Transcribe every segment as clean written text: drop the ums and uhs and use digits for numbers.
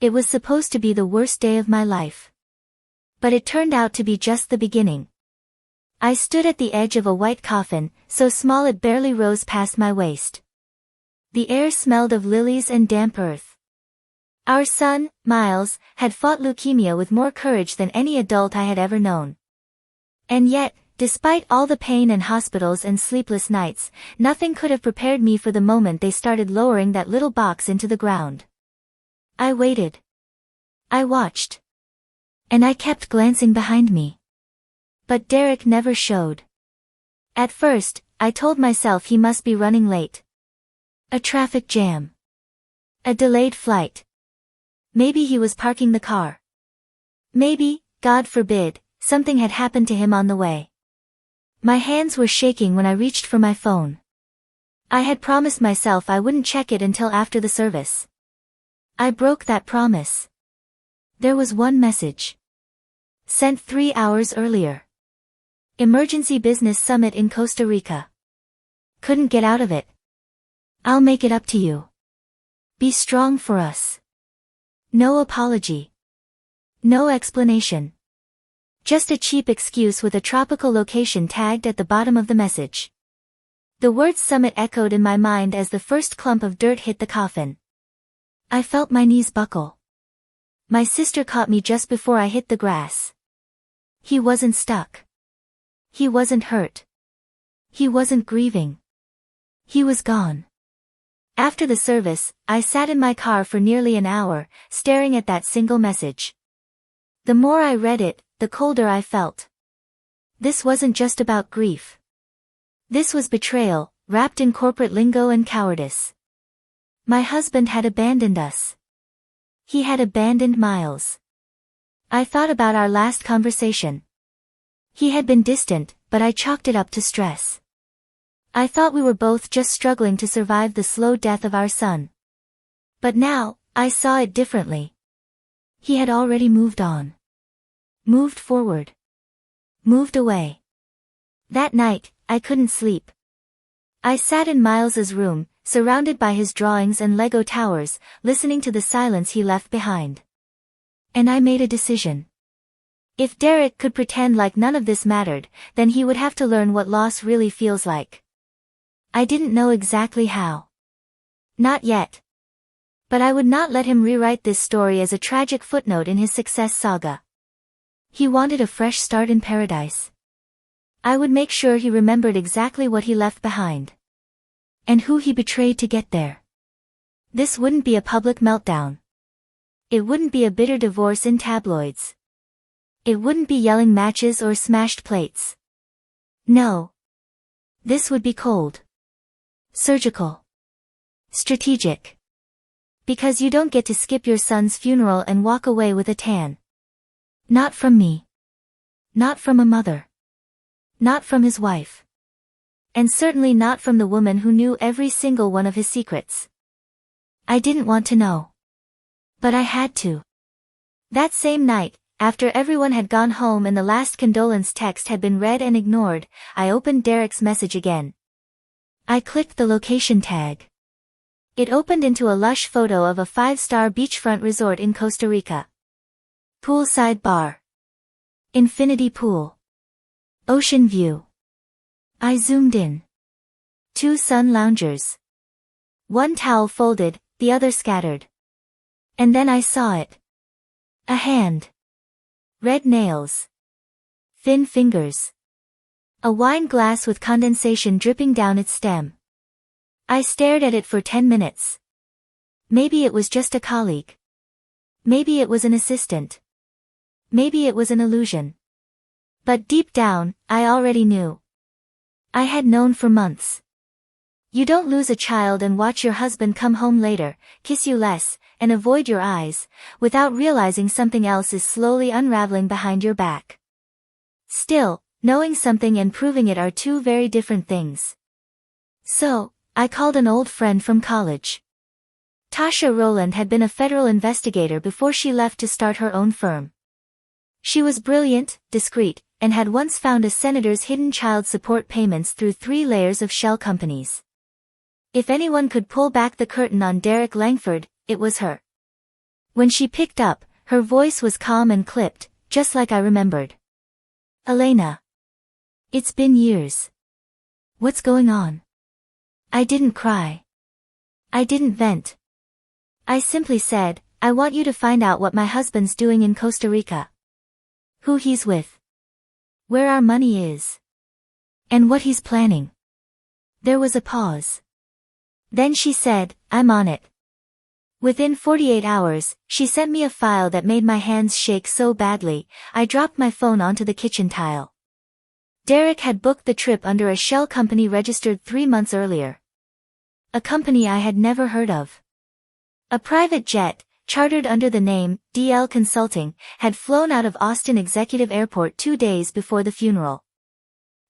It was supposed to be the worst day of my life. But it turned out to be just the beginning. I stood at the edge of a white coffin, so small it barely rose past my waist. The air smelled of lilies and damp earth. Our son, Miles, had fought leukemia with more courage than any adult I had ever known. And yet, despite all the pain and hospitals and sleepless nights, nothing could have prepared me for the moment they started lowering that little box into the ground. I waited. I watched. And I kept glancing behind me. But Derek never showed. At first, I told myself he must be running late. A traffic jam. A delayed flight. Maybe he was parking the car. Maybe, God forbid, something had happened to him on the way. My hands were shaking when I reached for my phone. I had promised myself I wouldn't check it until after the service. I broke that promise. There was one message. Sent 3 hours earlier. Emergency Business Summit in Costa Rica. Couldn't get out of it. I'll make it up to you. Be strong for us. No apology. No explanation. Just a cheap excuse with a tropical location tagged at the bottom of the message. The word summit echoed in my mind as the first clump of dirt hit the coffin. I felt my knees buckle. My sister caught me just before I hit the grass. He wasn't stuck. He wasn't hurt. He wasn't grieving. He was gone. After the service, I sat in my car for nearly an hour, staring at that single message. The more I read it, the colder I felt. This wasn't just about grief. This was betrayal, wrapped in corporate lingo and cowardice. My husband had abandoned us. He had abandoned Miles. I thought about our last conversation. He had been distant, but I chalked it up to stress. I thought we were both just struggling to survive the slow death of our son. But now, I saw it differently. He had already moved on. Moved forward. Moved away. That night, I couldn't sleep. I sat in Miles's room, surrounded by his drawings and Lego towers, listening to the silence he left behind. And I made a decision. If Derek could pretend like none of this mattered, then he would have to learn what loss really feels like. I didn't know exactly how. Not yet. But I would not let him rewrite this story as a tragic footnote in his success saga. He wanted a fresh start in paradise. I would make sure he remembered exactly what he left behind. And who he betrayed to get there. This wouldn't be a public meltdown. It wouldn't be a bitter divorce in tabloids. It wouldn't be yelling matches or smashed plates. No. This would be cold. Surgical. Strategic. Because you don't get to skip your son's funeral and walk away with a tan. Not from me. Not from a mother. Not from his wife. And certainly not from the woman who knew every single one of his secrets. I didn't want to know. But I had to. That same night, after everyone had gone home and the last condolence text had been read and ignored, I opened Derek's message again. I clicked the location tag. It opened into a lush photo of a 5-star beachfront resort in Costa Rica. Poolside bar. Infinity pool. Ocean view. I zoomed in. 2 sun loungers. One towel folded, the other scattered. And then I saw it. A hand. Red nails. Thin fingers. A wine glass with condensation dripping down its stem. I stared at it for 10 minutes. Maybe it was just a colleague. Maybe it was an assistant. Maybe it was an illusion. But deep down, I already knew. I had known for months. You don't lose a child and watch your husband come home later, kiss you less, and avoid your eyes, without realizing something else is slowly unraveling behind your back. Still, knowing something and proving it are 2 very different things. So, I called an old friend from college. Tasha Rowland had been a federal investigator before she left to start her own firm. She was brilliant, discreet, and had once found a senator's hidden child support payments through 3 layers of shell companies. If anyone could pull back the curtain on Derek Langford, it was her. When she picked up, her voice was calm and clipped, just like I remembered. Elena. It's been years. What's going on? I didn't cry. I didn't vent. I simply said, I want you to find out what my husband's doing in Costa Rica. Who he's with. Where our money is. And what he's planning. There was a pause. Then she said, I'm on it. Within 48 hours, she sent me a file that made my hands shake so badly, I dropped my phone onto the kitchen tile. Derek had booked the trip under a shell company registered 3 months earlier. A company I had never heard of. A private jet, chartered under the name DL Consulting, had flown out of Austin Executive Airport 2 days before the funeral.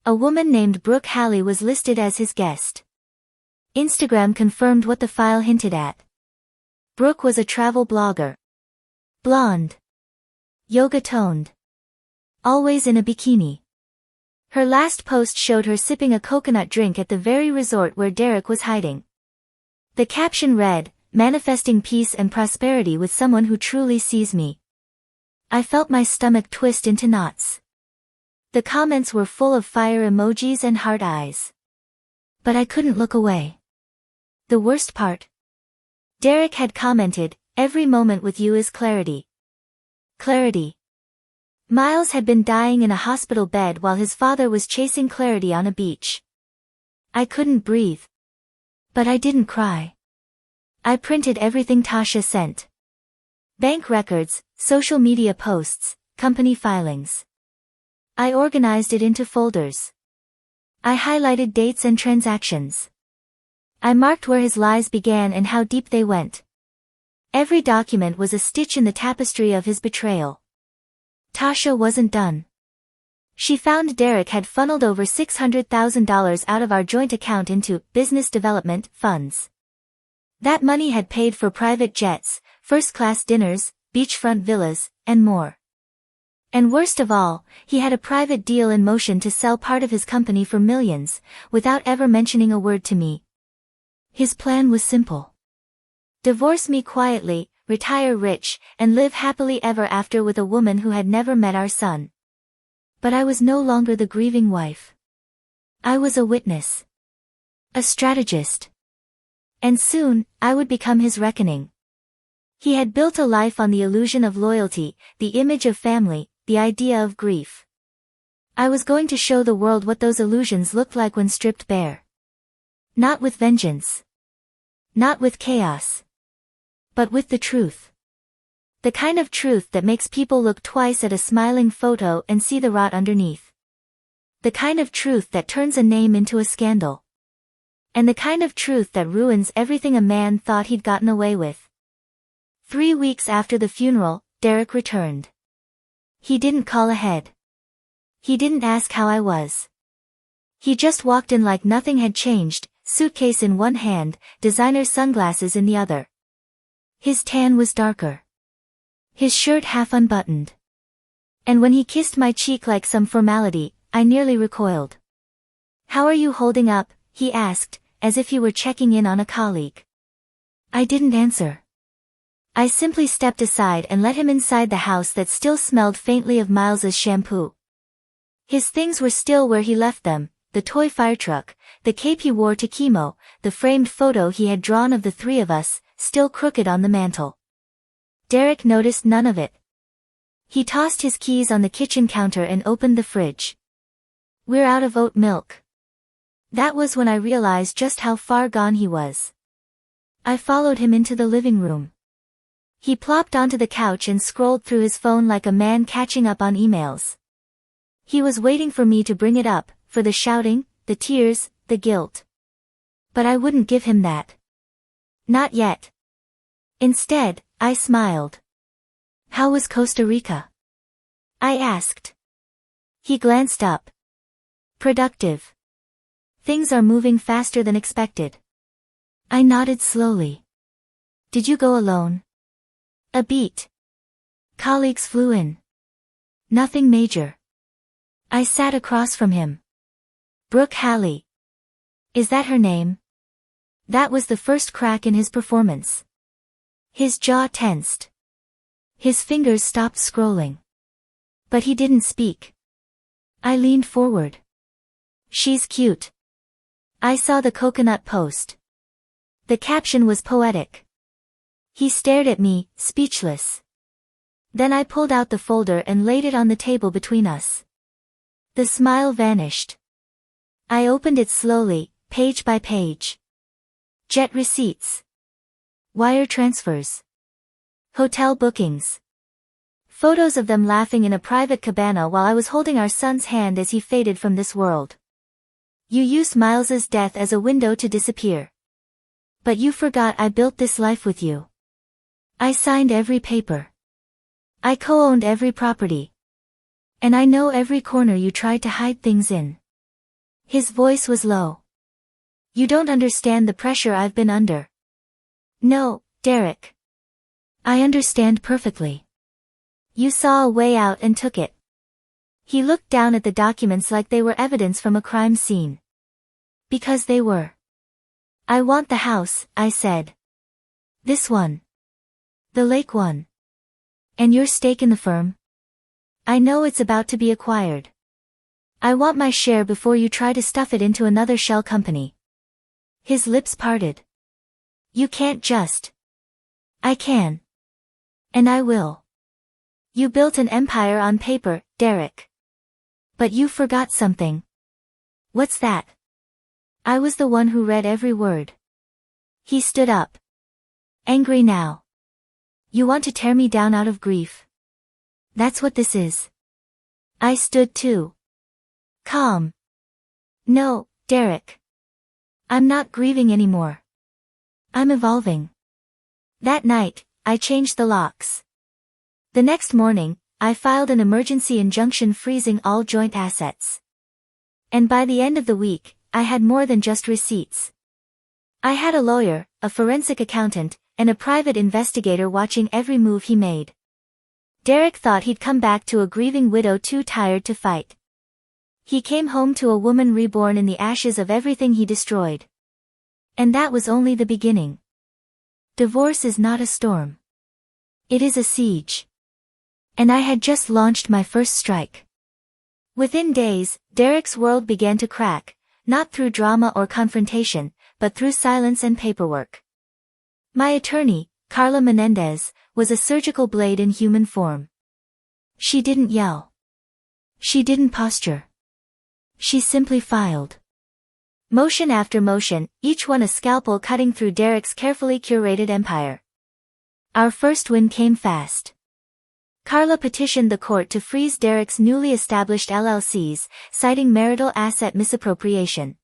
A woman named Brooke Halley was listed as his guest. Instagram confirmed what the file hinted at. Brooke was a travel blogger. Blonde. Yoga-toned. Always in a bikini. Her last post showed her sipping a coconut drink at the very resort where Derek was hiding. The caption read, manifesting peace and prosperity with someone who truly sees me. I felt my stomach twist into knots. The comments were full of fire emojis and heart eyes. But I couldn't look away. The worst part? Derek had commented, every moment with you is clarity. Clarity. Miles had been dying in a hospital bed while his father was chasing clarity on a beach. I couldn't breathe. But I didn't cry. I printed everything Tasha sent. Bank records, social media posts, company filings. I organized it into folders. I highlighted dates and transactions. I marked where his lies began and how deep they went. Every document was a stitch in the tapestry of his betrayal. Tasha wasn't done. She found Derek had funneled over $600,000 out of our joint account into business development funds. That money had paid for private jets, first-class dinners, beachfront villas, and more. And worst of all, he had a private deal in motion to sell part of his company for millions, without ever mentioning a word to me. His plan was simple. Divorce me quietly, retire rich, and live happily ever after with a woman who had never met our son. But I was no longer the grieving wife. I was a witness. A strategist. And soon, I would become his reckoning. He had built a life on the illusion of loyalty, the image of family, the idea of grief. I was going to show the world what those illusions looked like when stripped bare. Not with vengeance. Not with chaos. But with the truth. The kind of truth that makes people look twice at a smiling photo and see the rot underneath. The kind of truth that turns a name into a scandal. And the kind of truth that ruins everything a man thought he'd gotten away with. 3 weeks after the funeral, Derek returned. He didn't call ahead. He didn't ask how I was. He just walked in like nothing had changed, suitcase in one hand, designer sunglasses in the other. His tan was darker. His shirt half unbuttoned. And when he kissed my cheek like some formality, I nearly recoiled. How are you holding up? He asked, as if he were checking in on a colleague. I didn't answer. I simply stepped aside and let him inside the house that still smelled faintly of Miles's shampoo. His things were still where he left them, the toy firetruck, the cape he wore to chemo, the framed photo he had drawn of the three of us, still crooked on the mantel. Derek noticed none of it. He tossed his keys on the kitchen counter and opened the fridge. We're out of oat milk. That was when I realized just how far gone he was. I followed him into the living room. He plopped onto the couch and scrolled through his phone like a man catching up on emails. He was waiting for me to bring it up, for the shouting, the tears, the guilt. But I wouldn't give him that. Not yet. Instead, I smiled. How was Costa Rica? I asked. He glanced up. Productive. Things are moving faster than expected. I nodded slowly. Did you go alone? A beat. Colleagues flew in. Nothing major. I sat across from him. Brooke Halley. Is that her name? That was the first crack in his performance. His jaw tensed. His fingers stopped scrolling. But he didn't speak. I leaned forward. She's cute. I saw the coconut post. The caption was poetic. He stared at me, speechless. Then I pulled out the folder and laid it on the table between us. The smile vanished. I opened it slowly, page by page. Jet receipts. Wire transfers. Hotel bookings. Photos of them laughing in a private cabana while I was holding our son's hand as he faded from this world. You used Miles's death as a window to disappear. But you forgot I built this life with you. I signed every paper. I co-owned every property. And I know every corner you tried to hide things in. His voice was low. You don't understand the pressure I've been under. No, Derek. I understand perfectly. You saw a way out and took it. He looked down at the documents like they were evidence from a crime scene. Because they were. I want the house, I said. This one. The lake one. And your stake in the firm? I know it's about to be acquired. I want my share before you try to stuff it into another shell company. His lips parted. You can't just. I can. And I will. You built an empire on paper, Derek. But you forgot something. What's that? I was the one who read every word. He stood up. Angry now. You want to tear me down out of grief? That's what this is. I stood too. Calm. No, Derek. I'm not grieving anymore. I'm evolving. That night, I changed the locks. The next morning, I filed an emergency injunction freezing all joint assets. And by the end of the week, I had more than just receipts. I had a lawyer, a forensic accountant, and a private investigator watching every move he made. Derek thought he'd come back to a grieving widow too tired to fight. He came home to a woman reborn in the ashes of everything he destroyed. And that was only the beginning. Divorce is not a storm. It is a siege. And I had just launched my first strike. Within days, Derek's world began to crack, not through drama or confrontation, but through silence and paperwork. My attorney, Carla Menendez, was a surgical blade in human form. She didn't yell. She didn't posture. She simply filed. Motion after motion, each one a scalpel cutting through Derek's carefully curated empire. Our first win came fast. Carla petitioned the court to freeze Derek's newly established LLCs, citing marital asset misappropriation.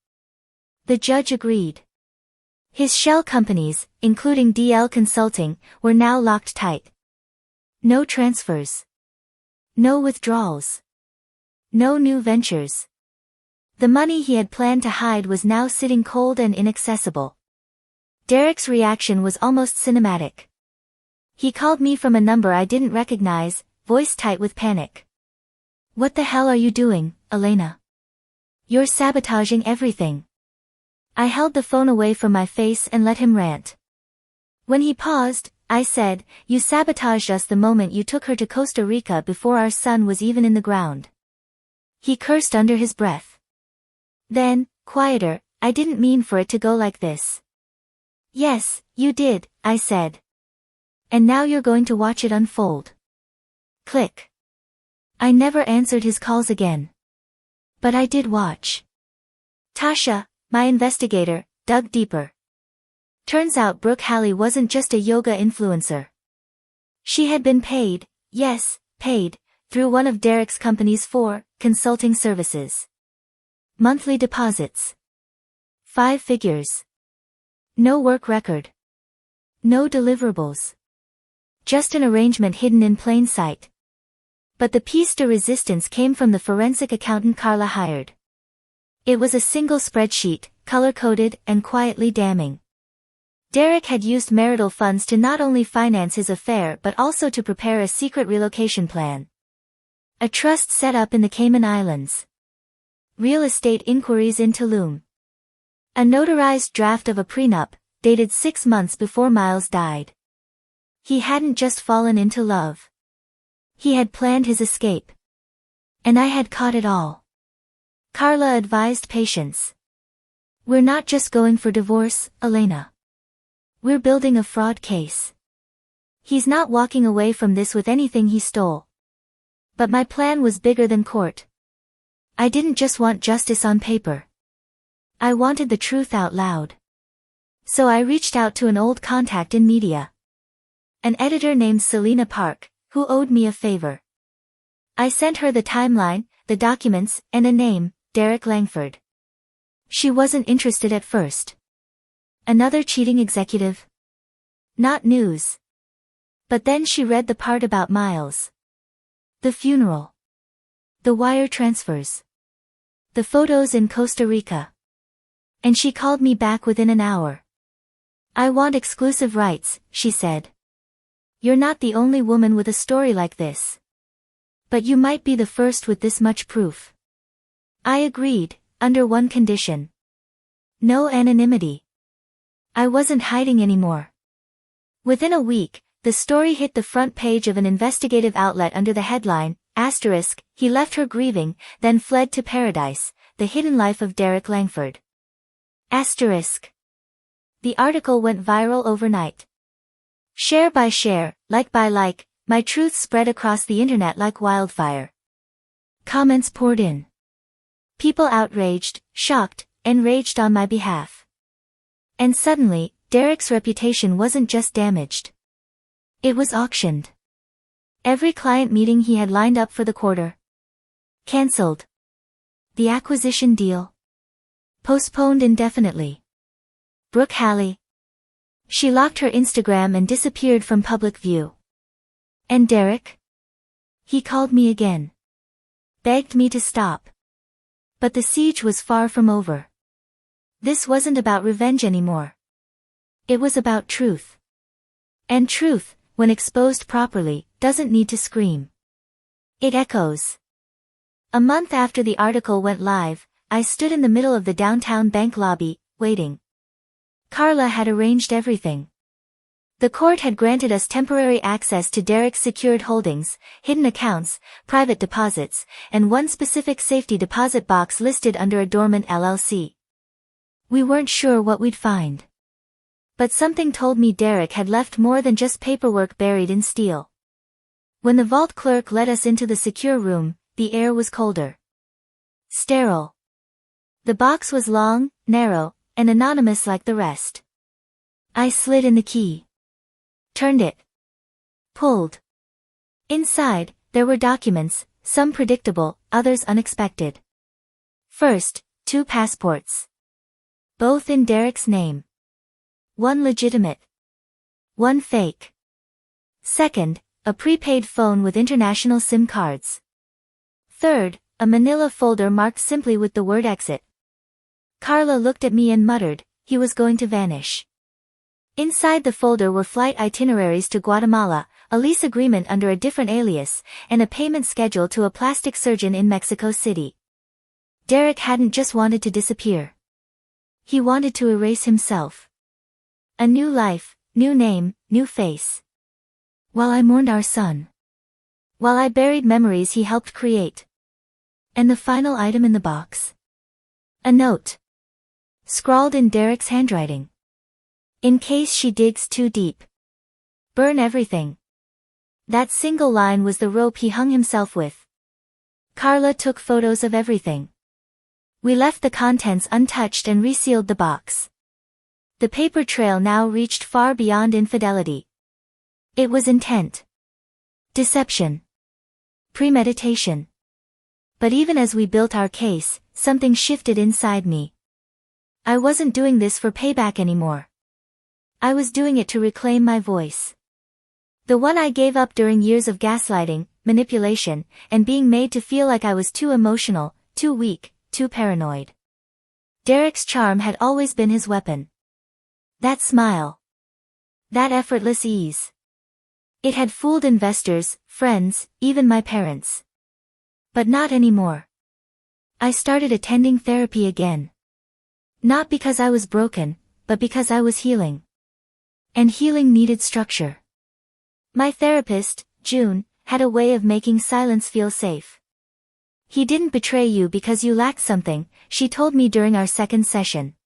The judge agreed. His shell companies, including DL Consulting, were now locked tight. No transfers. No withdrawals. No new ventures. The money he had planned to hide was now sitting cold and inaccessible. Derek's reaction was almost cinematic. He called me from a number I didn't recognize, voice tight with panic. What the hell are you doing, Elena? You're sabotaging everything. I held the phone away from my face and let him rant. When he paused, I said, you sabotaged us the moment you took her to Costa Rica before our son was even in the ground. He cursed under his breath. Then, quieter, I didn't mean for it to go like this. Yes, you did, I said. And now you're going to watch it unfold. Click. I never answered his calls again. But I did watch. Tasha, my investigator, dug deeper. Turns out Brooke Halley wasn't just a yoga influencer. She had been paid, yes, paid, through one of Derek's companies for consulting services. Monthly deposits. 5 figures. No work record. No deliverables. Just an arrangement hidden in plain sight. But the piece de resistance came from the forensic accountant Carla hired. It was a single spreadsheet, color-coded and quietly damning. Derek had used marital funds to not only finance his affair but also to prepare a secret relocation plan. A trust set up in the Cayman Islands. Real estate inquiries in Tulum. A notarized draft of a prenup, dated 6 months before Miles died. He hadn't just fallen into love. He had planned his escape. And I had caught it all. Carla advised patience. We're not just going for divorce, Elena. We're building a fraud case. He's not walking away from this with anything he stole. But my plan was bigger than court. I didn't just want justice on paper. I wanted the truth out loud. So I reached out to an old contact in media. An editor named Selena Park, who owed me a favor. I sent her the timeline, the documents, and a name, Derek Langford. She wasn't interested at first. Another cheating executive? Not news. But then she read the part about Miles. The funeral. The wire transfers. The photos in Costa Rica. And she called me back within an hour. I want exclusive rights, she said. You're not the only woman with a story like this. But you might be the first with this much proof. I agreed, under one condition. No anonymity. I wasn't hiding anymore. Within a week, the story hit the front page of an investigative outlet under the headline, "He left her grieving, then fled to paradise, the hidden life of Derek Langford." The article went viral overnight. Share by share, like by like, my truth spread across the internet like wildfire. Comments poured in. People outraged, shocked, enraged on my behalf. And suddenly, Derek's reputation wasn't just damaged. It was auctioned. Every client meeting he had lined up for the quarter. Cancelled. The acquisition deal. Postponed indefinitely. Brooke Halley. She locked her Instagram and disappeared from public view. And Derek? He called me again. Begged me to stop. But the siege was far from over. This wasn't about revenge anymore. It was about truth. And truth, when exposed properly, doesn't need to scream. It echoes. A month after the article went live, I stood in the middle of the downtown bank lobby, waiting. Carla had arranged everything. The court had granted us temporary access to Derek's secured holdings, hidden accounts, private deposits, and one specific safety deposit box listed under a dormant LLC. We weren't sure what we'd find. But something told me Derek had left more than just paperwork buried in steel. When the vault clerk led us into the secure room, the air was colder. Sterile. The box was long, narrow, and anonymous like the rest. I slid in the key. Turned it. Pulled. Inside, there were documents, some predictable, others unexpected. First, 2 passports. Both in Derek's name. One legitimate. One fake. Second, a prepaid phone with international SIM cards. Third, a manila folder marked simply with the word exit. Carla looked at me and muttered, he was going to vanish. Inside the folder were flight itineraries to Guatemala, a lease agreement under a different alias, and a payment schedule to a plastic surgeon in Mexico City. Derek hadn't just wanted to disappear. He wanted to erase himself. A new life, new name, new face. While I mourned our son. While I buried memories he helped create. And the final item in the box? A note. Scrawled in Derek's handwriting. In case she digs too deep. Burn everything. That single line was the rope he hung himself with. Carla took photos of everything. We left the contents untouched and resealed the box. The paper trail now reached far beyond infidelity. It was intent. Deception. Premeditation. But even as we built our case, something shifted inside me. I wasn't doing this for payback anymore. I was doing it to reclaim my voice. The one I gave up during years of gaslighting, manipulation, and being made to feel like I was too emotional, too weak, too paranoid. Derek's charm had always been his weapon. That smile. That effortless ease. It had fooled investors, friends, even my parents. But not anymore. I started attending therapy again. Not because I was broken, but because I was healing. And healing needed structure. My therapist, June, had a way of making silence feel safe. He didn't betray you because you lacked something, she told me during our second session.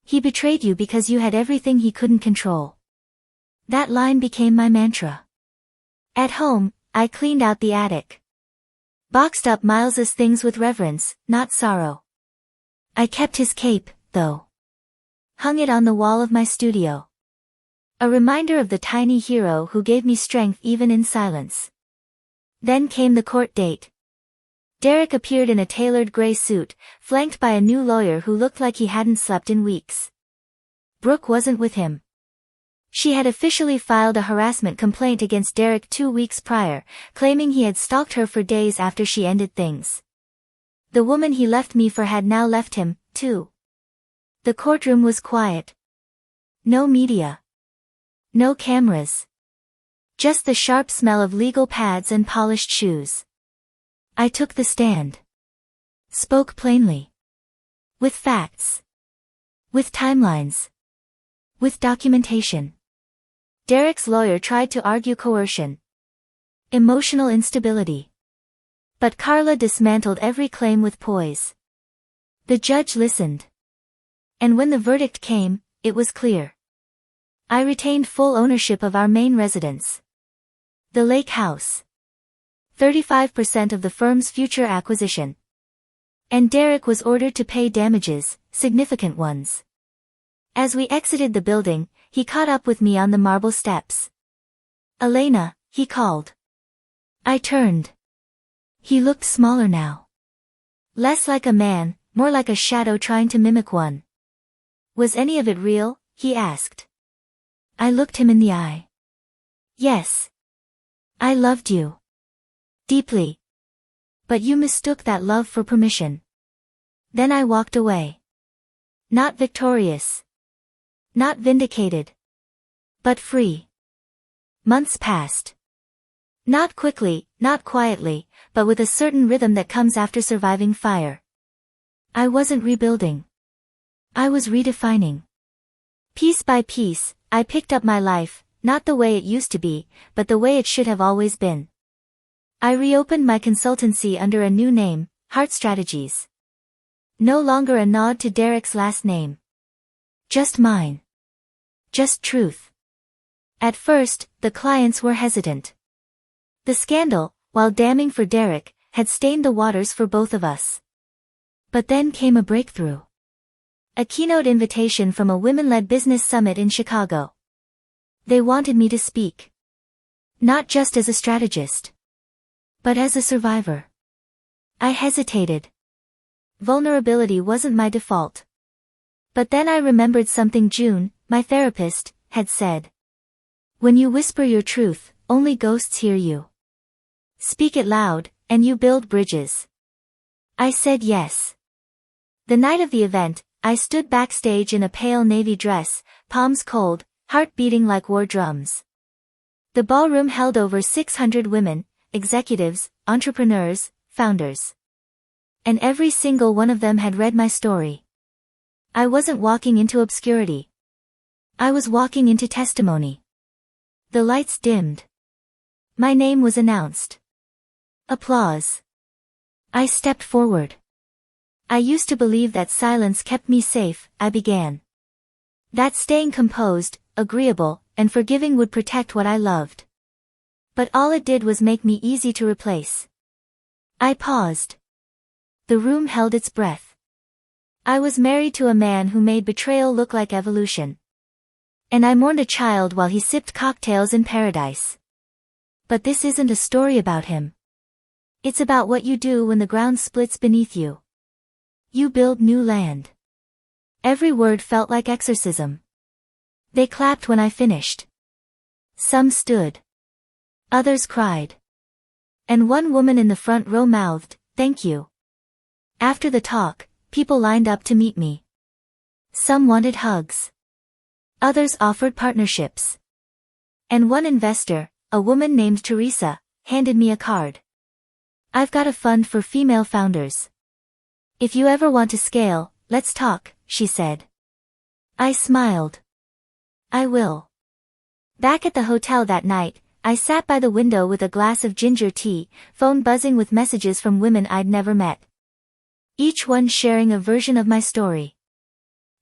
He betrayed you because you had everything he couldn't control. That line became my mantra. At home, I cleaned out the attic. Boxed up Miles's things with reverence, not sorrow. I kept his cape, though. Hung it on the wall of my studio. A reminder of the tiny hero who gave me strength even in silence. Then came the court date. Derek appeared in a tailored gray suit, flanked by a new lawyer who looked like he hadn't slept in weeks. Brooke wasn't with him. She had officially filed a harassment complaint against Derek 2 weeks prior, claiming he had stalked her for days after she ended things. The woman he left me for had now left him, too. The courtroom was quiet. No media. No cameras. Just the sharp smell of legal pads and polished shoes. I took the stand. Spoke plainly. With facts. With timelines. With documentation. Derek's lawyer tried to argue coercion. Emotional instability. But Carla dismantled every claim with poise. The judge listened. And when the verdict came, it was clear. I retained full ownership of our main residence. The lake house. 35% of the firm's future acquisition. And Derek was ordered to pay damages, significant ones. As we exited the building, he caught up with me on the marble steps. "Elena," he called. I turned. He looked smaller now. Less like a man, more like a shadow trying to mimic one. "Was any of it real?" he asked. I looked him in the eye. "Yes. I loved you. Deeply. But you mistook that love for permission." Then I walked away. Not victorious. Not vindicated. But free. Months passed. Not quickly, not quietly, but with a certain rhythm that comes after surviving fire. I wasn't rebuilding. I was redefining. Piece by piece, I picked up my life, not the way it used to be, but the way it should have always been. I reopened my consultancy under a new name, Heart Strategies. No longer a nod to Derek's last name. Just mine. Just truth. At first, the clients were hesitant. The scandal, while damning for Derek, had stained the waters for both of us. But then came a breakthrough. A keynote invitation from a women-led business summit in Chicago. They wanted me to speak. Not just as a strategist. But as a survivor. I hesitated. Vulnerability wasn't my default. But then I remembered something June, my therapist, had said. When you whisper your truth, only ghosts hear you. Speak it loud, and you build bridges. I said yes. The night of the event, I stood backstage in a pale navy dress, palms cold, heart beating like war drums. The ballroom held over 600 women, executives, entrepreneurs, founders. And every single one of them had read my story. I wasn't walking into obscurity. I was walking into testimony. The lights dimmed. My name was announced. Applause. I stepped forward. I used to believe that silence kept me safe, I began. That staying composed, agreeable, and forgiving would protect what I loved. But all it did was make me easy to replace. I paused. The room held its breath. I was married to a man who made betrayal look like evolution. And I mourned a child while he sipped cocktails in paradise. But this isn't a story about him. It's about what you do when the ground splits beneath you. You build new land. Every word felt like exorcism. They clapped when I finished. Some stood. Others cried. And one woman in the front row mouthed, "Thank you." After the talk, people lined up to meet me. Some wanted hugs. Others offered partnerships. And one investor, a woman named Teresa, handed me a card. "I've got a fund for female founders. If you ever want to scale, let's talk," she said. I smiled. I will. Back at the hotel that night, I sat by the window with a glass of ginger tea, phone buzzing with messages from women I'd never met. Each one sharing a version of my story.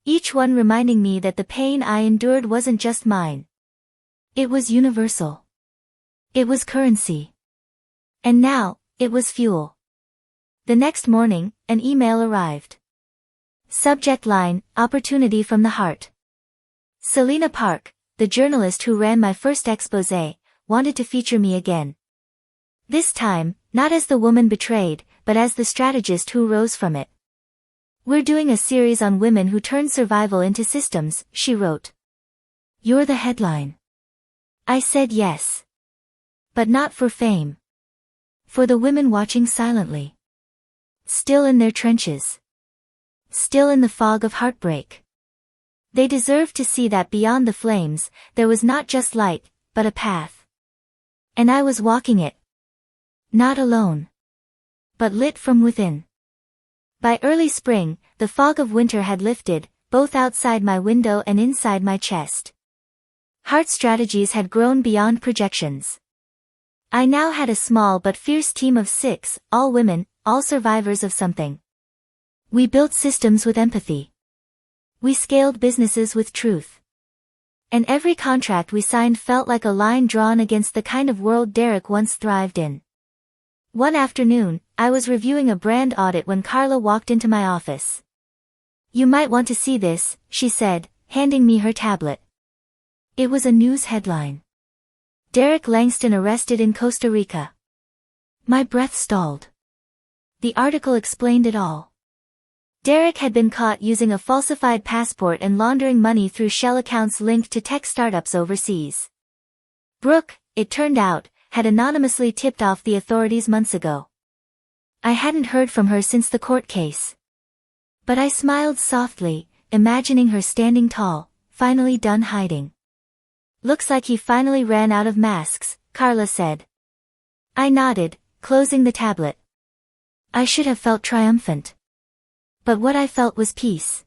Each one reminding me that the pain I endured wasn't just mine. It was universal. It was currency. And now, it was fuel. The next morning, an email arrived. Subject line, opportunity from the heart. Selena Park, the journalist who ran my first exposé, wanted to feature me again. This time, not as the woman betrayed, but as the strategist who rose from it. We're doing a series on women who turned survival into systems, she wrote. You're the headline. I said yes. But not for fame. For the women watching silently. Still in their trenches. Still in the fog of heartbreak. They deserved to see that beyond the flames, there was not just light, but a path. And I was walking it. Not alone. But lit from within. By early spring, the fog of winter had lifted, both outside my window and inside my chest. Heart Strategies had grown beyond projections. I now had a small but fierce team of 6, all women, all survivors of something. We built systems with empathy. We scaled businesses with truth. And every contract we signed felt like a line drawn against the kind of world Derek once thrived in. One afternoon, I was reviewing a brand audit when Carla walked into my office. You might want to see this, she said, handing me her tablet. It was a news headline. Derek Langston arrested in Costa Rica. My breath stalled. The article explained it all. Derek had been caught using a falsified passport and laundering money through shell accounts linked to tech startups overseas. Brooke, it turned out, had anonymously tipped off the authorities months ago. I hadn't heard from her since the court case. But I smiled softly, imagining her standing tall, finally done hiding. Looks like he finally ran out of masks, Carla said. I nodded, closing the tablet. I should have felt triumphant. But what I felt was peace.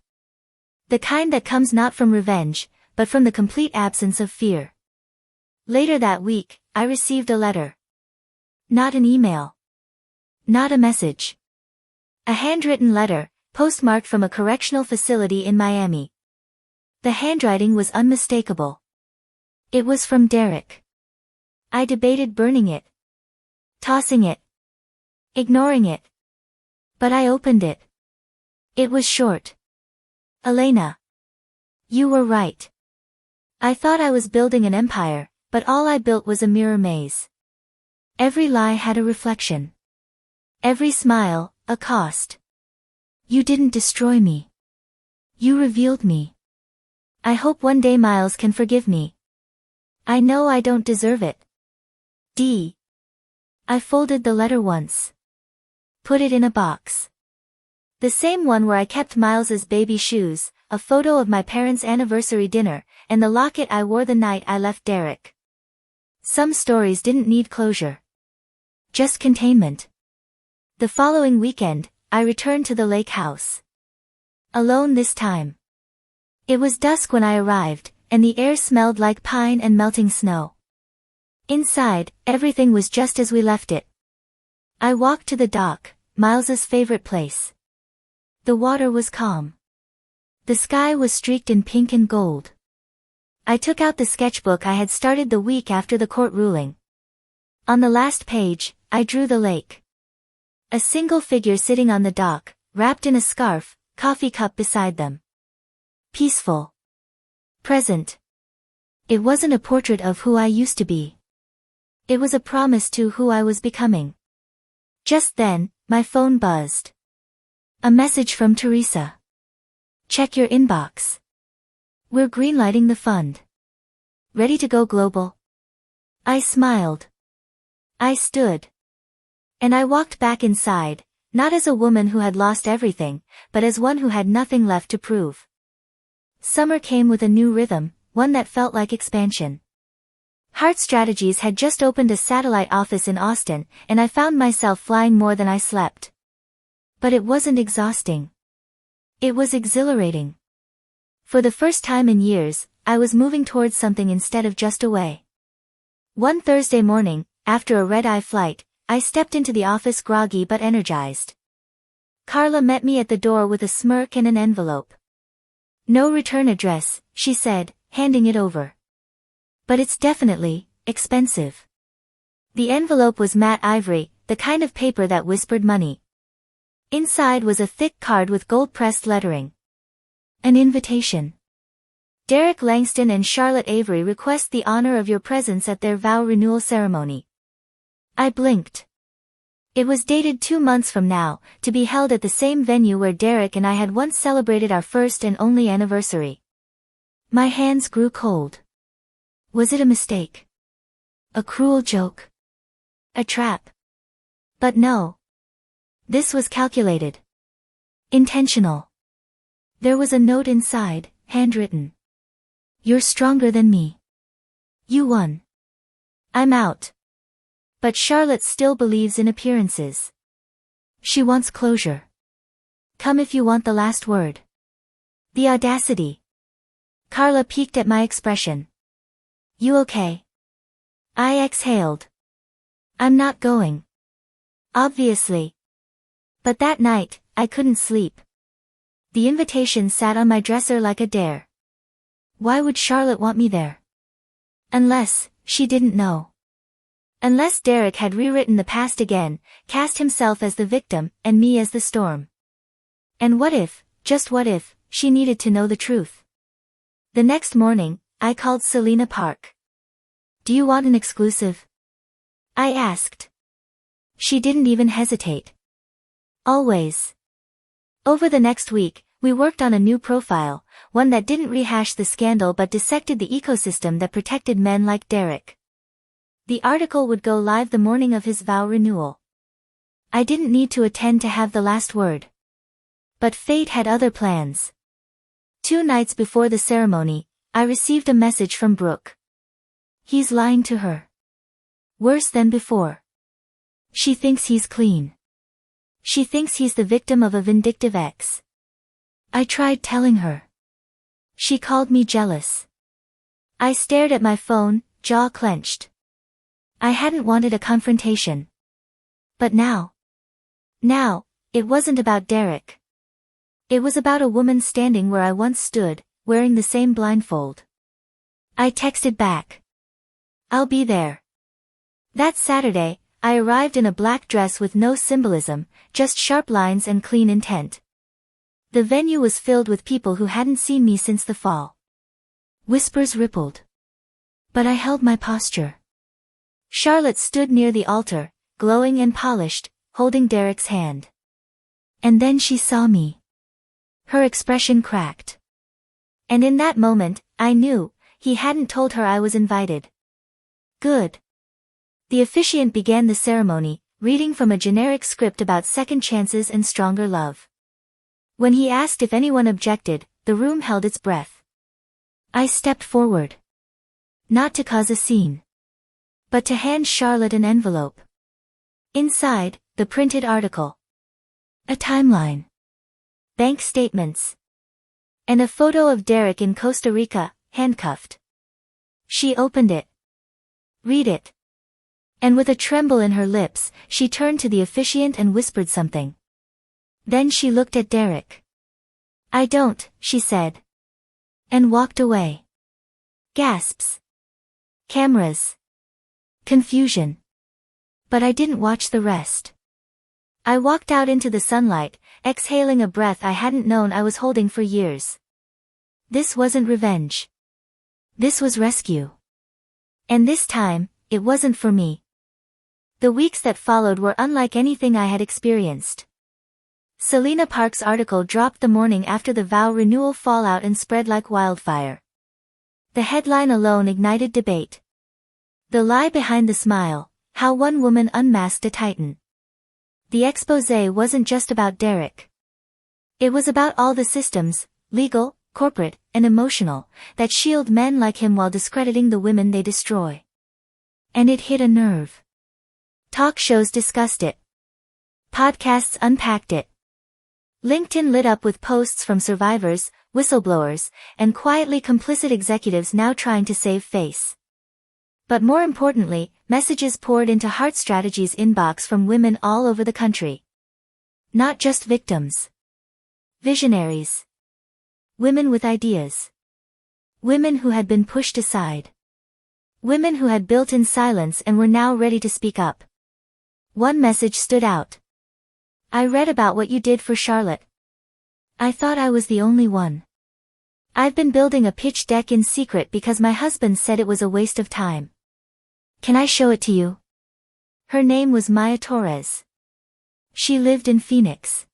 The kind that comes not from revenge, but from the complete absence of fear. Later that week, I received a letter. Not an email. Not a message. A handwritten letter, postmarked from a correctional facility in Miami. The handwriting was unmistakable. It was from Derek. I debated burning it. Tossing it. Ignoring it. But I opened it. It was short. Elena. You were right. I thought I was building an empire, but all I built was a mirror maze. Every lie had a reflection. Every smile, a cost. You didn't destroy me. You revealed me. I hope one day Miles can forgive me. I know I don't deserve it. D. I folded the letter once. Put it in a box. The same one where I kept Miles's baby shoes, a photo of my parents' anniversary dinner, and the locket I wore the night I left Derek. Some stories didn't need closure. Just containment. The following weekend, I returned to the lake house. Alone this time. It was dusk when I arrived, and the air smelled like pine and melting snow. Inside, everything was just as we left it. I walked to the dock, Miles's favorite place. The water was calm. The sky was streaked in pink and gold. I took out the sketchbook I had started the week after the court ruling. On the last page, I drew the lake. A single figure sitting on the dock, wrapped in a scarf, coffee cup beside them. Peaceful. Present. It wasn't a portrait of who I used to be. It was a promise to who I was becoming. Just then, my phone buzzed. A message from Teresa. Check your inbox. We're greenlighting the fund. Ready to go global? I smiled. I stood. And I walked back inside, not as a woman who had lost everything, but as one who had nothing left to prove. Summer came with a new rhythm, one that felt like expansion. Heart Strategies had just opened a satellite office in Austin, and I found myself flying more than I slept. But it wasn't exhausting. It was exhilarating. For the first time in years, I was moving towards something instead of just away. One Thursday morning, after a red-eye flight, I stepped into the office groggy but energized. Carla met me at the door with a smirk and an envelope. "No return address," she said, handing it over. "But it's definitely expensive." The envelope was matte ivory, the kind of paper that whispered money. Inside was a thick card with gold-pressed lettering. An invitation. "Derek Langston and Charlotte Avery request the honor of your presence at their vow renewal ceremony." I blinked. It was dated 2 months from now, to be held at the same venue where Derek and I had once celebrated our first and only anniversary. My hands grew cold. Was it a mistake? A cruel joke? A trap? But no. This was calculated. Intentional. There was a note inside, handwritten. "You're stronger than me. You won. I'm out." But Charlotte still believes in appearances. She wants closure. "Come if you want the last word." The audacity. Carla peeked at my expression. "You okay?" I exhaled. "I'm not going. Obviously." But that night, I couldn't sleep. The invitation sat on my dresser like a dare. Why would Charlotte want me there? Unless, she didn't know. Unless Derek had rewritten the past again, cast himself as the victim, and me as the storm. And what if, just what if, she needed to know the truth? The next morning, I called Selena Park. "Do you want an exclusive?" I asked. She didn't even hesitate. "Always." Over the next week, we worked on a new profile, one that didn't rehash the scandal but dissected the ecosystem that protected men like Derek. The article would go live the morning of his vow renewal. I didn't need to attend to have the last word. But fate had other plans. 2 nights before the ceremony, I received a message from Brooke. He's lying to her. Worse than before. She thinks he's clean. She thinks he's the victim of a vindictive ex. I tried telling her. She called me jealous. I stared at my phone, jaw clenched. I hadn't wanted a confrontation. But now, it wasn't about Derek. It was about a woman standing where I once stood, wearing the same blindfold. I texted back. "I'll be there." That Saturday, I arrived in a black dress with no symbolism, just sharp lines and clean intent. The venue was filled with people who hadn't seen me since the fall. Whispers rippled. But I held my posture. Charlotte stood near the altar, glowing and polished, holding Derek's hand. And then she saw me. Her expression cracked. And in that moment, I knew, he hadn't told her I was invited. Good. The officiant began the ceremony, reading from a generic script about second chances and stronger love. When he asked if anyone objected, the room held its breath. I stepped forward. Not to cause a scene. But to hand Charlotte an envelope. Inside, the printed article. A timeline. Bank statements. And a photo of Derek in Costa Rica, handcuffed. She opened it. "Read it." And with a tremble in her lips, she turned to the officiant and whispered something. Then she looked at Derek. "I don't," she said. And walked away. Gasps. Cameras. Confusion. But I didn't watch the rest. I walked out into the sunlight, exhaling a breath I hadn't known I was holding for years. This wasn't revenge. This was rescue. And this time, it wasn't for me. The weeks that followed were unlike anything I had experienced. Selena Park's article dropped the morning after the vow renewal fallout and spread like wildfire. The headline alone ignited debate. The lie behind the smile, how one woman unmasked a titan. The exposé wasn't just about Derek. It was about all the systems, legal, corporate, and emotional, that shield men like him while discrediting the women they destroy. And it hit a nerve. Talk shows discussed it. Podcasts unpacked it. LinkedIn lit up with posts from survivors, whistleblowers, and quietly complicit executives now trying to save face. But more importantly, messages poured into Heart Strategy's inbox from women all over the country. Not just victims. Visionaries. Women with ideas. Women who had been pushed aside. Women who had built in silence and were now ready to speak up. One message stood out. I read about what you did for Charlotte. I thought I was the only one. I've been building a pitch deck in secret because my husband said it was a waste of time. Can I show it to you? Her name was Maya Torres. She lived in Phoenix.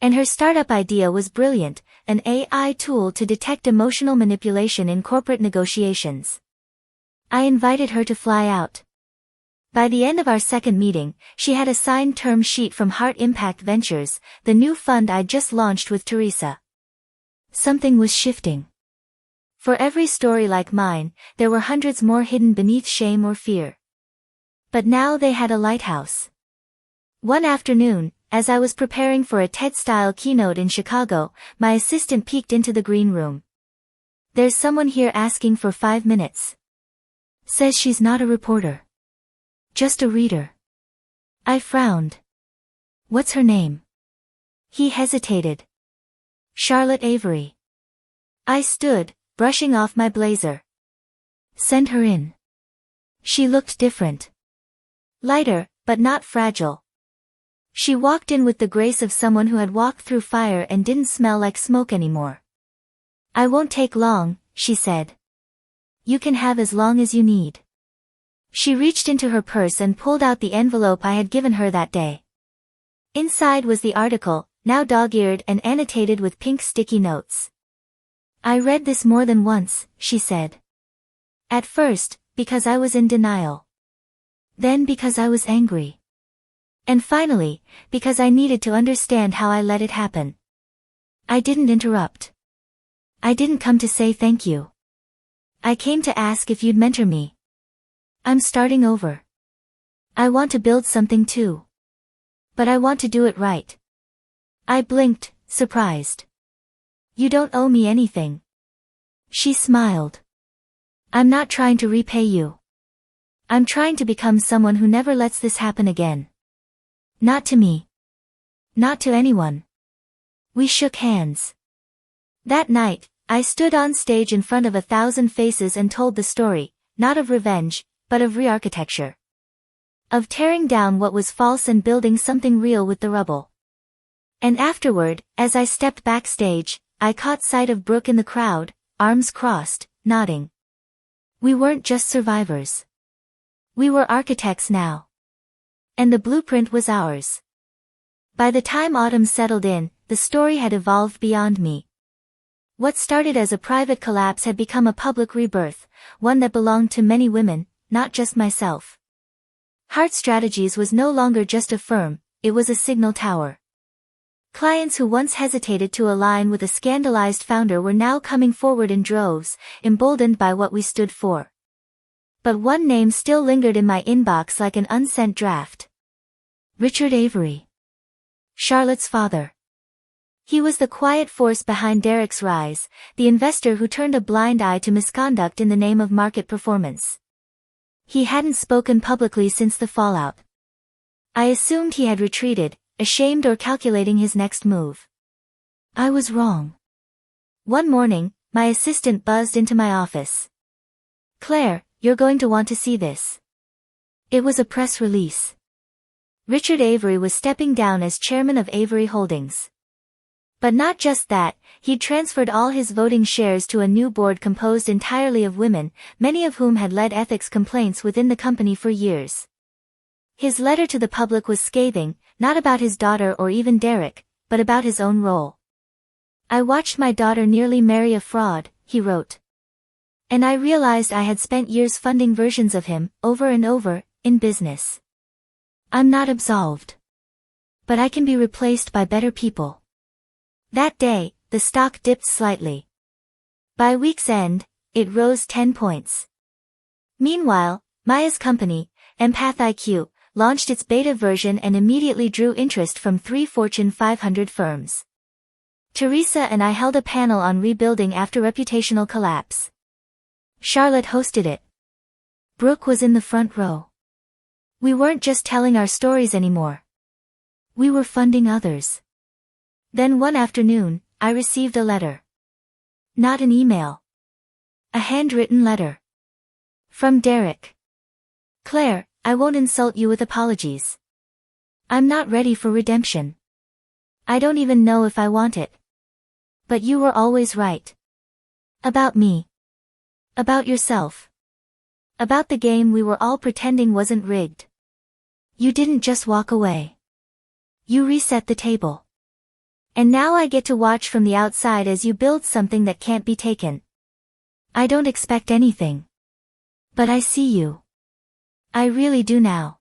And her startup idea was brilliant, an AI tool to detect emotional manipulation in corporate negotiations. I invited her to fly out. By the end of our second meeting, she had a signed term sheet from Heart Impact Ventures, the new fund I'd just launched with Teresa. Something was shifting. For every story like mine, there were hundreds more hidden beneath shame or fear. But now they had a lighthouse. One afternoon, as I was preparing for a TED-style keynote in Chicago, my assistant peeked into the green room. There's someone here asking for 5 minutes. Says she's not a reporter. Just a reader. I frowned. What's her name? He hesitated. Charlotte Avery. I stood, brushing off my blazer. Send her in. She looked different. Lighter, but not fragile. She walked in with the grace of someone who had walked through fire and didn't smell like smoke anymore. I won't take long, she said. You can have as long as you need. She reached into her purse and pulled out the envelope I had given her that day. Inside was the article, now dog-eared and annotated with pink sticky notes. I read this more than once, she said. At first, because I was in denial. Then because I was angry. And finally, because I needed to understand how I let it happen. I didn't interrupt. I didn't come to say thank you. I came to ask if you'd mentor me. I'm starting over. I want to build something too. But I want to do it right. I blinked, surprised. You don't owe me anything. She smiled. I'm not trying to repay you. I'm trying to become someone who never lets this happen again. Not to me. Not to anyone. We shook hands. That night, I stood on stage in front of 1,000 faces and told the story, not of revenge, but of re-architecture. Of tearing down what was false and building something real with the rubble. And afterward, as I stepped backstage, I caught sight of Brooke in the crowd, arms crossed, nodding. We weren't just survivors. We were architects now. And the blueprint was ours. By the time autumn settled in, the story had evolved beyond me. What started as a private collapse had become a public rebirth, one that belonged to many women, not just myself. Heart Strategies was no longer just a firm, it was a signal tower. Clients who once hesitated to align with a scandalized founder were now coming forward in droves, emboldened by what we stood for. But one name still lingered in my inbox like an unsent draft. Richard Avery. Charlotte's father. He was the quiet force behind Derek's rise, the investor who turned a blind eye to misconduct in the name of market performance. He hadn't spoken publicly since the fallout. I assumed he had retreated, ashamed or calculating his next move. I was wrong. One morning, my assistant buzzed into my office. Claire, you're going to want to see this. It was a press release. Richard Avery was stepping down as chairman of Avery Holdings. But not just that, he'd transferred all his voting shares to a new board composed entirely of women, many of whom had led ethics complaints within the company for years. His letter to the public was scathing, not about his daughter or even Derek, but about his own role. I watched my daughter nearly marry a fraud, he wrote. And I realized I had spent years funding versions of him, over and over, in business. I'm not absolved. But I can be replaced by better people. That day, the stock dipped slightly. By week's end, it rose 10 points. Meanwhile, Maya's company, Empath IQ, launched its beta version and immediately drew interest from 3 Fortune 500 firms. Teresa and I held a panel on rebuilding after reputational collapse. Charlotte hosted it. Brooke was in the front row. We weren't just telling our stories anymore. We were funding others. Then one afternoon, I received a letter. Not an email. A handwritten letter. From Derek. Claire, I won't insult you with apologies. I'm not ready for redemption. I don't even know if I want it. But you were always right. About me. About yourself. About the game we were all pretending wasn't rigged. You didn't just walk away. You reset the table. And now I get to watch from the outside as you build something that can't be taken. I don't expect anything. But I see you. I really do now.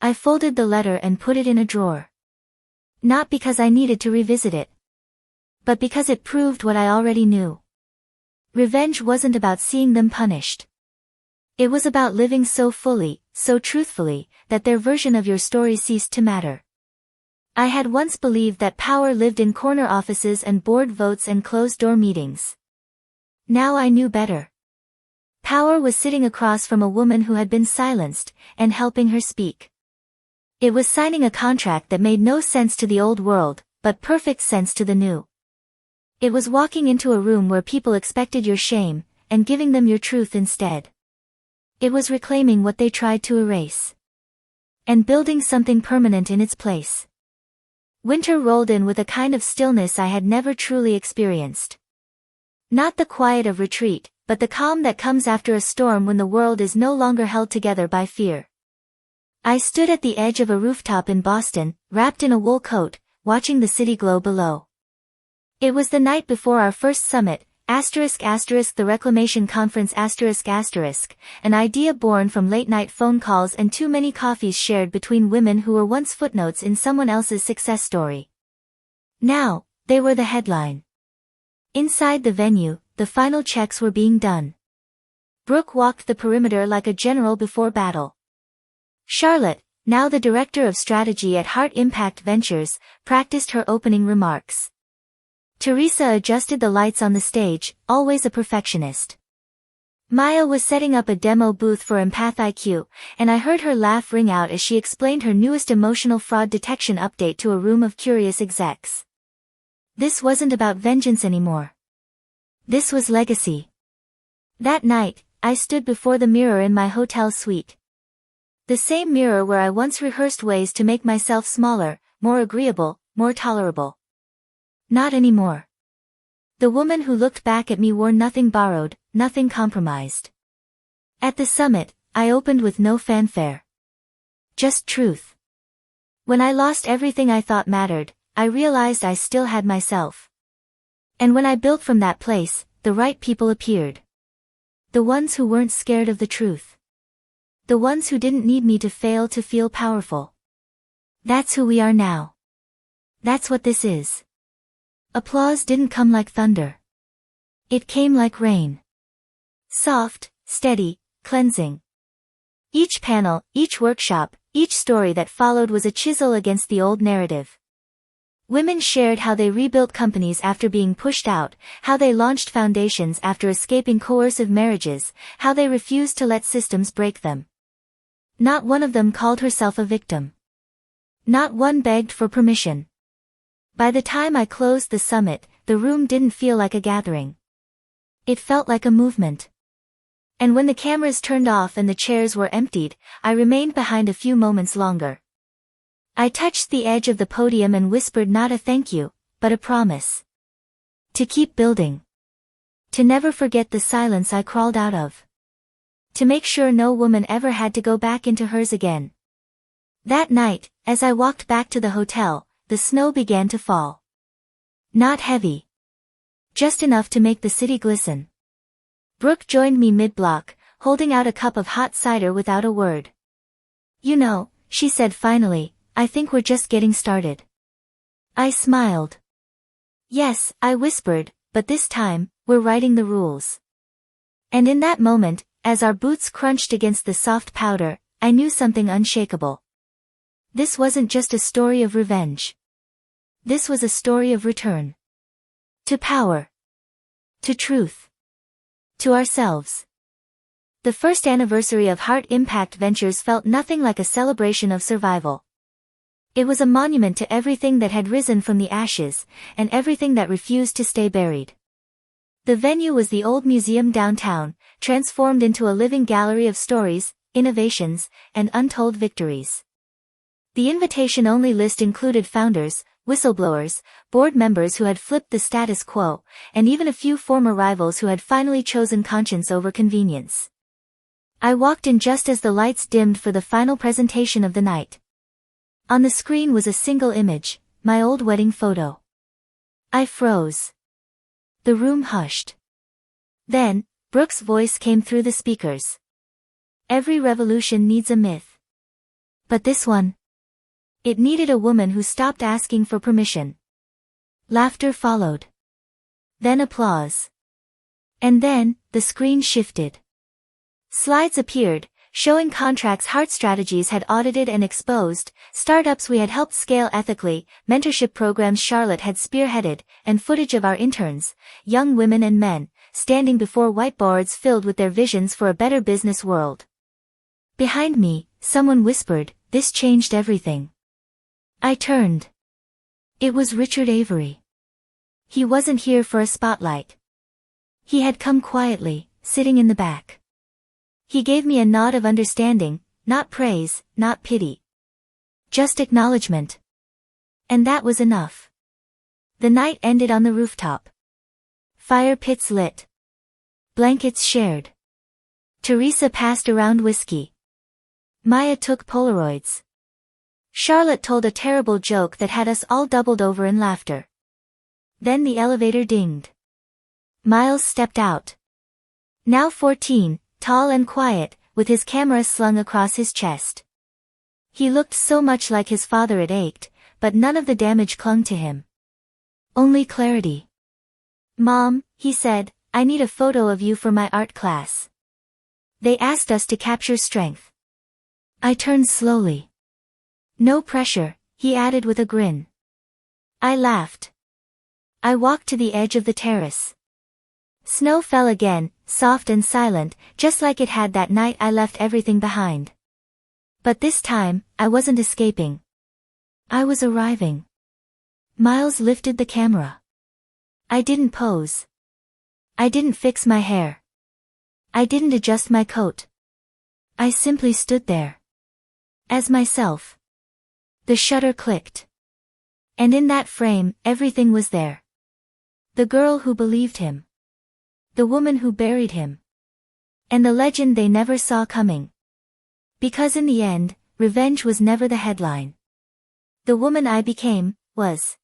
I folded the letter and put it in a drawer. Not because I needed to revisit it. But because it proved what I already knew. Revenge wasn't about seeing them punished. It was about living so fully, so truthfully, that their version of your story ceased to matter. I had once believed that power lived in corner offices and board votes and closed-door meetings. Now I knew better. Power was sitting across from a woman who had been silenced, and helping her speak. It was signing a contract that made no sense to the old world, but perfect sense to the new. It was walking into a room where people expected your shame, and giving them your truth instead. It was reclaiming what they tried to erase. And building something permanent in its place. Winter rolled in with a kind of stillness I had never truly experienced. Not the quiet of retreat, but the calm that comes after a storm when the world is no longer held together by fear. I stood at the edge of a rooftop in Boston, wrapped in a wool coat, watching the city glow below. It was the night before our first summit, the Reclamation Conference an idea born from late-night phone calls and too many coffees shared between women who were once footnotes in someone else's success story. Now, they were the headline. Inside the venue, the final checks were being done. Brooke walked the perimeter like a general before battle. Charlotte, now the director of strategy at Heart Impact Ventures, practiced her opening remarks. Teresa adjusted the lights on the stage, always a perfectionist. Maya was setting up a demo booth for Empath IQ, and I heard her laugh ring out as she explained her newest emotional fraud detection update to a room of curious execs. This wasn't about vengeance anymore. This was legacy. That night, I stood before the mirror in my hotel suite. The same mirror where I once rehearsed ways to make myself smaller, more agreeable, more tolerable. Not anymore. The woman who looked back at me wore nothing borrowed, nothing compromised. At the summit, I opened with no fanfare. Just truth. When I lost everything I thought mattered, I realized I still had myself. And when I built from that place, the right people appeared. The ones who weren't scared of the truth. The ones who didn't need me to fail to feel powerful. That's who we are now. That's what this is. Applause didn't come like thunder. It came like rain. Soft, steady, cleansing. Each panel, each workshop, each story that followed was a chisel against the old narrative. Women shared how they rebuilt companies after being pushed out, how they launched foundations after escaping coercive marriages, how they refused to let systems break them. Not one of them called herself a victim. Not one begged for permission. By the time I closed the summit, the room didn't feel like a gathering. It felt like a movement. And when the cameras turned off and the chairs were emptied, I remained behind a few moments longer. I touched the edge of the podium and whispered not a thank you, but a promise. To keep building. To never forget the silence I crawled out of. To make sure no woman ever had to go back into hers again. That night, as I walked back to the hotel, the snow began to fall. Not heavy. Just enough to make the city glisten. Brooke joined me mid-block, holding out a cup of hot cider without a word. You know, she said finally, I think we're just getting started. I smiled. Yes, I whispered, but this time, we're writing the rules. And in that moment, as our boots crunched against the soft powder, I knew something unshakable. This wasn't just a story of revenge. This was a story of return. To power. To truth. To ourselves. The first anniversary of Heart Impact Ventures felt nothing like a celebration of survival. It was a monument to everything that had risen from the ashes, and everything that refused to stay buried. The venue was the old museum downtown, transformed into a living gallery of stories, innovations, and untold victories. The invitation-only list included founders, whistleblowers, board members who had flipped the status quo, and even a few former rivals who had finally chosen conscience over convenience. I walked in just as the lights dimmed for the final presentation of the night. On the screen was a single image, my old wedding photo. I froze. The room hushed. Then, Brooke's voice came through the speakers. Every revolution needs a myth. But this one? It needed a woman who stopped asking for permission. Laughter followed. Then applause. And then, the screen shifted. Slides appeared, showing contracts Heart Strategies had audited and exposed, startups we had helped scale ethically, mentorship programs Charlotte had spearheaded, and footage of our interns, young women and men, standing before whiteboards filled with their visions for a better business world. Behind me, someone whispered, "This changed everything." I turned. It was Richard Avery. He wasn't here for a spotlight. He had come quietly, sitting in the back. He gave me a nod of understanding, not praise, not pity. Just acknowledgement. And that was enough. The night ended on the rooftop. Fire pits lit. Blankets shared. Teresa passed around whiskey. Maya took Polaroids. Charlotte told a terrible joke that had us all doubled over in laughter. Then the elevator dinged. Miles stepped out. Now 14, tall and quiet, with his camera slung across his chest. He looked so much like his father it ached, but none of the damage clung to him. Only clarity. "Mom," he said, "I need a photo of you for my art class." They asked us to capture strength. I turned slowly. "No pressure," he added with a grin. I laughed. I walked to the edge of the terrace. Snow fell again, soft and silent, just like it had that night I left everything behind. But this time, I wasn't escaping. I was arriving. Miles lifted the camera. I didn't pose. I didn't fix my hair. I didn't adjust my coat. I simply stood there. As myself. The shutter clicked. And in that frame, everything was there. The girl who believed him. The woman who buried him. And the legend they never saw coming. Because in the end, revenge was never the headline. The woman I became, was.